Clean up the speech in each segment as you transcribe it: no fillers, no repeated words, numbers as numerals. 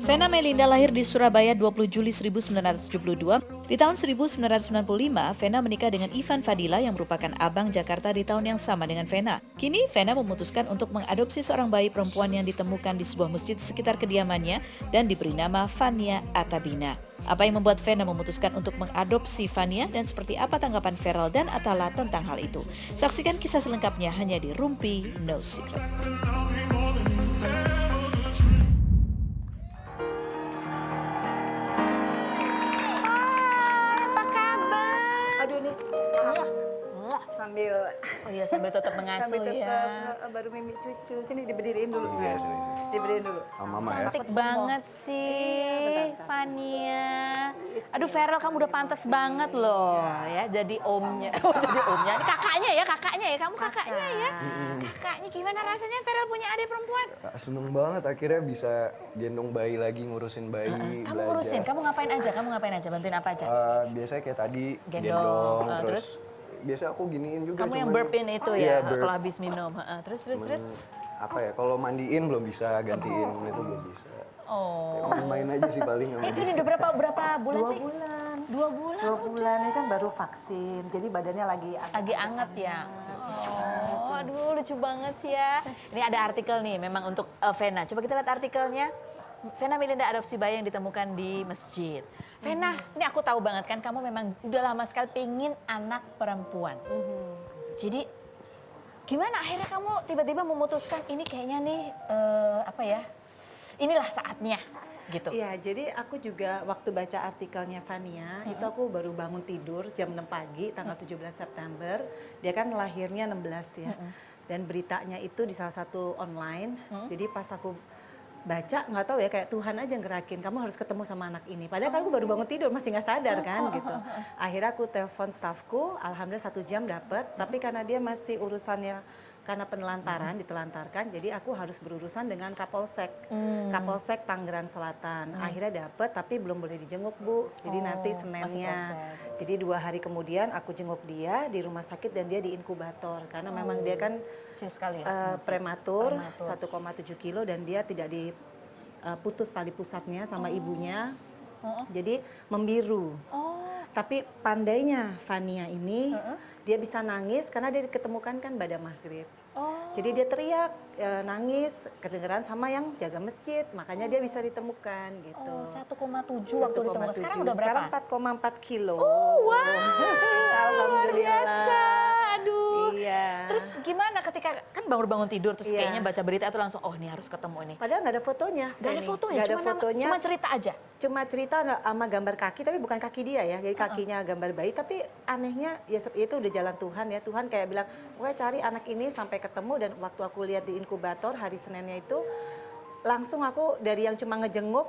Vena Melinda lahir di Surabaya 20 Juli 1972. Di tahun 1995, Vena menikah dengan Ivan Fadila yang merupakan abang Jakarta di tahun yang sama dengan Vena. Kini, Vena memutuskan untuk mengadopsi seorang bayi perempuan yang ditemukan di sebuah masjid sekitar kediamannya dan diberi nama Fania Atabina. Apa yang membuat Vena memutuskan untuk mengadopsi Fania dan seperti apa tanggapan Feral dan Atala tentang hal itu? Saksikan kisah selengkapnya hanya di Rumpi No Secret. Aduh nih, sambil Oh iya, sambil tetap mengasuh sambil tetap ya. baru mimi cucu. Sini diberdiriin dulu. Iya, sayang. sini. Diberdiriin dulu. Sama mama ya. Cantik banget sih, bentar. Fania. Aduh, Feral kamu udah pantas banget loh ya jadi omnya. Oh, jadi omnya. Ini kakaknya ya, Kamu kakaknya ya. Kakaknya gimana rasanya Feral punya adik perempuan? Seneng banget akhirnya bisa gendong bayi lagi, ngurusin bayi, Kamu ngurusin, kamu ngapain aja? Bantuin apa aja? Biasanya kayak tadi Gendong, terus, terus? biasa aku giniin juga. Kamu yang cuman- burpin itu Iya, ya, burp. kalau habis minum. Terus. Apa ya, kalau mandiin belum bisa, gantiin itu belum bisa. Oh. Main aja sih paling sama Ini udah berapa bulan Dua sih? bulan. 2 bulan. 2 bulan ini kan baru vaksin, jadi badannya lagi Lagi anget ya. Oh, aduh lucu banget sih ya. Ini ada artikel nih memang untuk Vena. Coba kita lihat artikelnya. Vena Melinda adopsi bayi yang ditemukan di masjid. Vena, ini aku tahu banget kan kamu memang udah lama sekali pengen anak perempuan. Jadi gimana akhirnya kamu tiba-tiba memutuskan ini kayaknya nih inilah saatnya gitu. Iya, jadi aku juga waktu baca artikelnya Fania, itu aku baru bangun tidur jam 6 pagi, tanggal 17 September. Dia kan lahirnya 16 ya. Dan beritanya itu di salah satu online. Jadi pas aku baca, nggak tahu ya, kayak Tuhan aja ngerakin, kamu harus ketemu sama anak ini. Padahal kan aku baru bangun tidur, masih nggak sadar kan gitu. Akhirnya aku telepon stafku, alhamdulillah 1 jam dapet. Tapi karena dia masih urusannya karena penelantaran, ditelantarkan, jadi aku harus berurusan dengan Kapolsek. Kapolsek Tangerang Selatan. Akhirnya dapet, tapi belum boleh dijenguk, Bu. Jadi nanti masih Seninnya. proses. Jadi 2 hari kemudian aku jenguk dia di rumah sakit dan dia di inkubator. Karena memang dia kan Kecil sekali ya. prematur 1,7 kilo dan dia tidak diputus tali pusatnya sama ibunya. Jadi membiru. Tapi pandainya Fania ini, dia bisa nangis karena dia diketemukan kan pada maghrib. Jadi dia teriak, nangis, kedengeran sama yang jaga masjid, makanya dia bisa ditemukan gitu. 1,7 waktu ditemukan. Sekarang udah berapa? Sekarang 4,4 kilo. Wow, Alhamdulillah. luar biasa. Aduh. Iya. Terus gimana ketika kan bangun tidur terus Iya. kayaknya baca berita itu langsung oh nih harus ketemu ini. Padahal nggak ada fotonya. Gak ada Feni. fotonya, Nggak ada cuma fotonya. cuma cerita aja. Cuma cerita sama gambar kaki, tapi bukan kaki dia ya. Jadi kakinya gambar bayi, tapi anehnya ya itu udah jalan Tuhan ya. Tuhan kayak bilang, pokoknya cari anak ini sampai ketemu. Dan waktu aku lihat di inkubator hari Seninnya itu, langsung aku dari yang cuma ngejenguk,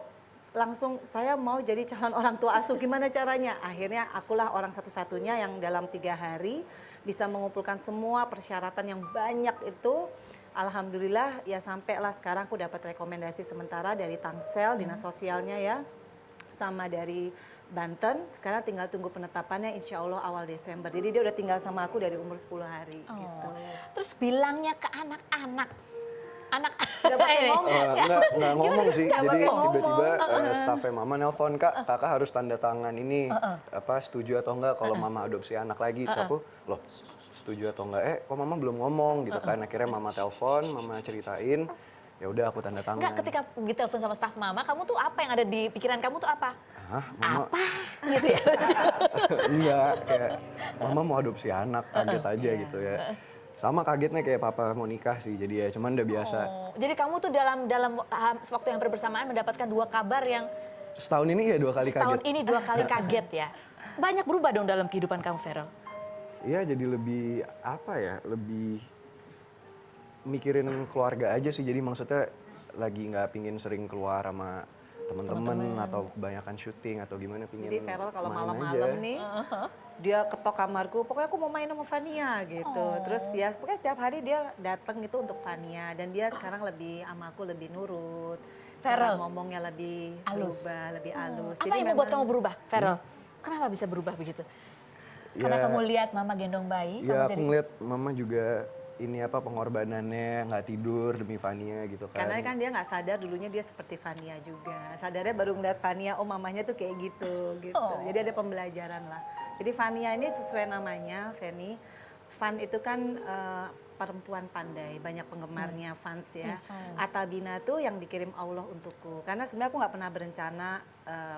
langsung saya mau jadi calon orang tua asuh. Gimana caranya? Akhirnya akulah orang satu-satunya yang dalam 3 hari bisa mengumpulkan semua persyaratan yang banyak itu. Alhamdulillah ya sampailah sekarang aku dapat rekomendasi sementara dari Tangsel, dinas sosialnya ya, sama dari Banten. Sekarang tinggal tunggu penetapannya insya Allah awal Desember. Jadi dia udah tinggal sama aku dari umur 10 hari gitu. Terus bilangnya ke anak-anak. Nggak pakai ngomong. Nggak ngomong sih, Nggak jadi pakai tiba-tiba stafnya mama nelpon, kakak harus tanda tangan ini, setuju atau enggak kalau mama adopsi anak lagi. Terus aku, loh setuju atau enggak, kok mama belum ngomong gitu kan. Akhirnya mama telepon, mama ceritain, ya udah aku tanda tangan. Enggak, ketika ditelepon sama staf mama, kamu tuh apa yang ada di pikiran kamu tuh apa? Hah, mama? Apa? Gitu ya. Enggak, kayak mama mau adopsi anak, kaget aja gitu ya. Sama kagetnya kayak papa mau nikah sih, jadi ya cuman udah biasa. Jadi kamu tuh dalam waktu yang hampir bersamaan mendapatkan 2 kabar yang Setahun ini ya 2 kali setahun kaget. ini 2 kali kaget ya. Banyak berubah dong dalam kehidupan kamu, Feral. Iya, jadi lebih lebih mikirin keluarga aja sih. Jadi maksudnya lagi nggak pingin sering keluar sama teman-teman atau kebanyakan syuting atau gimana, pingin Jadi Feral kalau main malam-malam aja. nih, dia ketok kamarku, pokoknya aku mau main sama Fania gitu. Terus ya, pokoknya setiap hari dia datang itu untuk Fania. Dan dia sekarang lebih sama aku lebih nurut. Cara Feral. ngomongnya lebih Halus. berubah, lebih halus. Apa yang membuat kamu berubah, Feral? Kenapa bisa berubah begitu? Karena Ya, kamu lihat mama gendong bayi, Ya kamu aku ngeliat mama juga ini apa pengorbanannya nggak tidur demi Fania gitu kan. Karena kan dia nggak sadar dulunya dia seperti Fania juga. Sadarnya baru ngeliat Fania, oh mamanya tuh kayak gitu. Jadi ada pembelajaran lah. Jadi Fania ini sesuai namanya, Feni. Fan itu kan perempuan pandai, banyak penggemarnya, fans ya. Atabina tuh yang dikirim Allah untukku. Karena sebenarnya aku nggak pernah berencana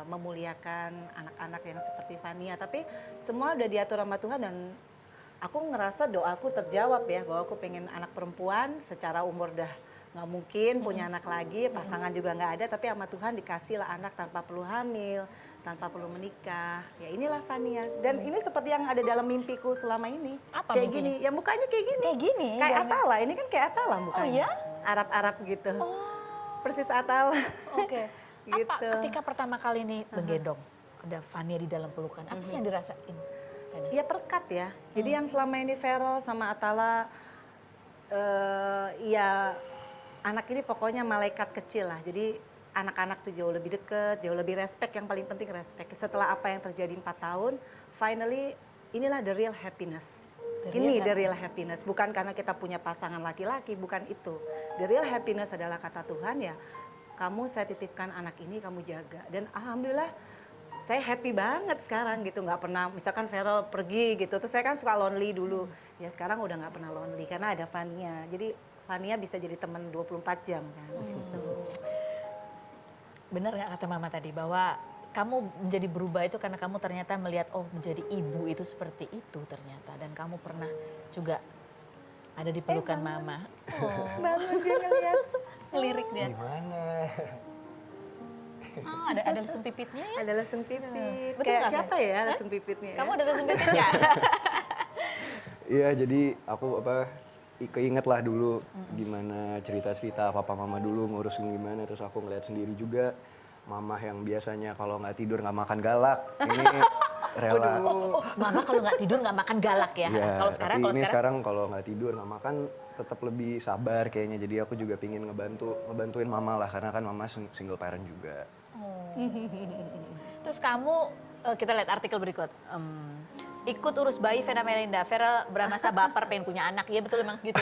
memuliakan anak-anak yang seperti Fania. Tapi semua udah diatur sama Tuhan dan aku ngerasa doaku terjawab ya, bahwa aku pengen anak perempuan, secara umur udah nggak mungkin punya anak lagi, pasangan juga nggak ada, tapi sama Tuhan dikasih lah anak tanpa perlu hamil, tanpa perlu menikah. Ya inilah Fania. Dan ini seperti yang ada dalam mimpiku selama ini. Apa kayak mimpinya? gini, ya mukanya kayak gini. Kayak gini? Kayak dan- Atala, ini kan kayak Atala mukanya. Oh iya? Arab-Arab gitu. Persis Atala. Oke. Gitu. Apa ketika pertama kali nih menggendong, ada Fania di dalam pelukan, apa sih yang dirasain? Feni? Ya perkat ya. Jadi yang selama ini Feral sama Atala, ya anak ini pokoknya malaikat kecil lah. Jadi anak-anak tuh jauh lebih deket, jauh lebih respect. Yang paling penting respect. Setelah apa yang terjadi 4 tahun, finally inilah the real happiness. Ini the real happiness. Bukan karena kita punya pasangan laki-laki, bukan itu. The real happiness adalah kata Tuhan ya, kamu saya titipkan anak ini, kamu jaga. Dan alhamdulillah saya happy banget sekarang gitu, nggak pernah misalkan Feral pergi gitu, terus saya kan suka lonely dulu, ya sekarang udah nggak pernah lonely karena ada Fania, jadi Fania bisa jadi teman 24 jam kan. Gitu. Benar nggak kata Mama tadi bahwa kamu menjadi berubah itu karena kamu ternyata melihat oh menjadi ibu itu seperti itu ternyata, dan kamu pernah juga ada di pelukan Mama. Bangun dia ngeliat. Ngelirik dia. Gimana? Oh, ada lesung pipitnya ya? Ada lesung pipit. Betul Kayak nggak, siapa Fen? ya lesung pipitnya? Kamu ada lesung pipit nggak? Iya, jadi aku keinget lah dulu gimana cerita-cerita papa mama dulu ngurusin gimana, terus aku ngeliat sendiri juga mama yang biasanya kalau nggak tidur nggak makan galak, ini rela. Mama kalau nggak tidur nggak makan galak ya? Iya, Kalau sekarang, tapi ini sekarang kalau nggak tidur nggak makan tetap lebih sabar kayaknya. Jadi aku juga pingin ngebantuin mama lah, karena kan mama single parent juga. Terus kamu, kita lihat artikel berikut. Ikut urus bayi Vena Melinda. Vera bermasa baper pengen punya anak. Iya betul emang gitu.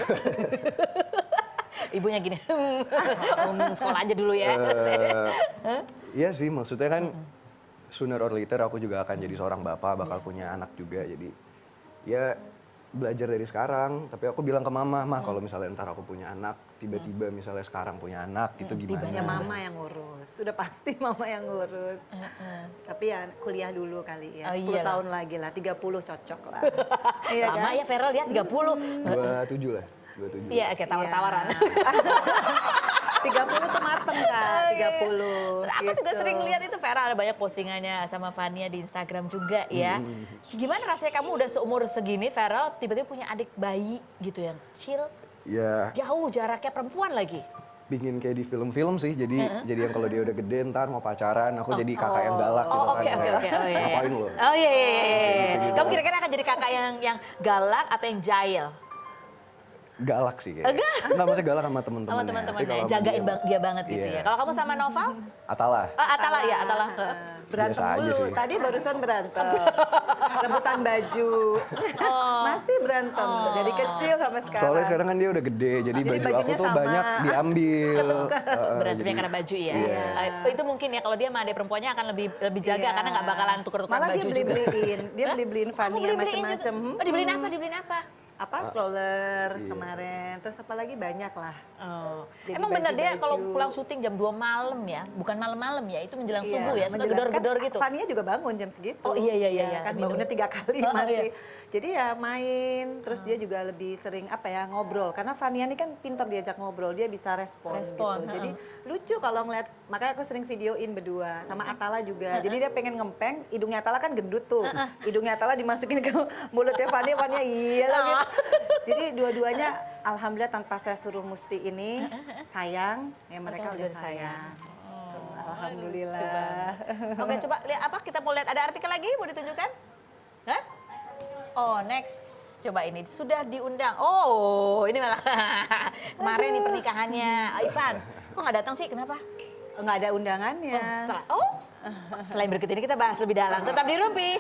Ibunya gini, sekolah aja dulu ya. Iya sih, maksudnya kan sooner or later aku juga akan jadi seorang bapak, bakal punya anak juga. Jadi ya belajar dari sekarang. Tapi aku bilang ke mama, kalau misalnya ntar aku punya anak, tiba-tiba misalnya sekarang punya anak, itu gimana? Ya mama yang ngurus, sudah pasti mama yang ngurus. Tapi ya kuliah dulu kali ya, 10 iyalah. tahun lagi lah, 30 cocok lah. Iya Lama ya Vera lihat 30. 27 lah, 27. Iya kayak tawar-tawaran. 30 tuh mateng kan, 30. Aku juga gitu. sering lihat itu Vera ada banyak postingannya sama Fania di Instagram juga ya. Gimana rasanya kamu udah seumur segini Vera tiba-tiba punya adik bayi gitu yang kecil, Ya jauh jaraknya, perempuan lagi. pingin kayak di film-film sih, jadi yang kalau dia udah gede ntar mau pacaran, aku jadi kakak yang galak gitu kan. Oke. Kayak, Oh iya. ngapain lo? Oh iya. Gitu-gitu. Kamu kira-kira akan jadi kakak yang galak atau yang jahil? Galak sih kayaknya. Enggak, maksudnya galak sama temen-temennya. Sama Tapi teman-temannya, kalau sama jagain dia banget gitu Iya. ya. Kalau kamu sama Noval? Atala. Atala ya, Atala. Berantem Biasa aja mulu, sih. tadi barusan berantem. Rebutan baju. Masih berantem, dari kecil sampai sekarang. Soalnya sekarang kan dia udah gede, jadi baju aku bajunya tuh sama. banyak diambil. Berantemnya Jadi- karena baju ya. Iya. Itu mungkin ya kalau dia sama adik perempuannya akan lebih jaga Iya. karena nggak bakalan tuker-tukeran Malah baju dia juga. dia beli-beliin Kamu Fania beli-beliin juga? macam-macam. Oh, dibeliin apa? Dibeliin apa? Apa stroller kemarin, terus apa lagi banyak lah. Oh. Jadi Emang benar dia baju-baju. kalau pulang syuting jam 2 malam ya, bukan malam-malam ya, itu menjelang subuh ya, suka menjelaskan, gedor-gedor gitu. Fania juga bangun jam segitu. Oh, iya, Kan minum. bangunnya 3 kali Oh, masih. iya. Jadi ya main, terus dia juga lebih sering ngobrol. Karena Fania ini kan pintar diajak ngobrol, dia bisa respon Respon, gitu. Jadi lucu kalau ngeliat, makanya aku sering videoin berdua sama Atala juga. Jadi dia pengen ngempeng, hidungnya Atala kan gendut tuh. Hidungnya Atala dimasukin ke mulutnya Fania, Fania iya lah gitu. Jadi dua-duanya alhamdulillah tanpa saya suruh mesti ini sayang, ya mereka Mereka udah udah sayang. Tuh, alhamdulillah. Oke, coba lihat apa? Kita mau lihat ada artikel lagi mau ditunjukkan? Hah? Oh, next. Coba ini sudah diundang. Oh, ini malah kemarin nih pernikahannya Ivan. Kok nggak datang sih? Kenapa? Nggak ada undangannya. Selain berikut ini kita bahas lebih dalam. Tetap di Rumpi.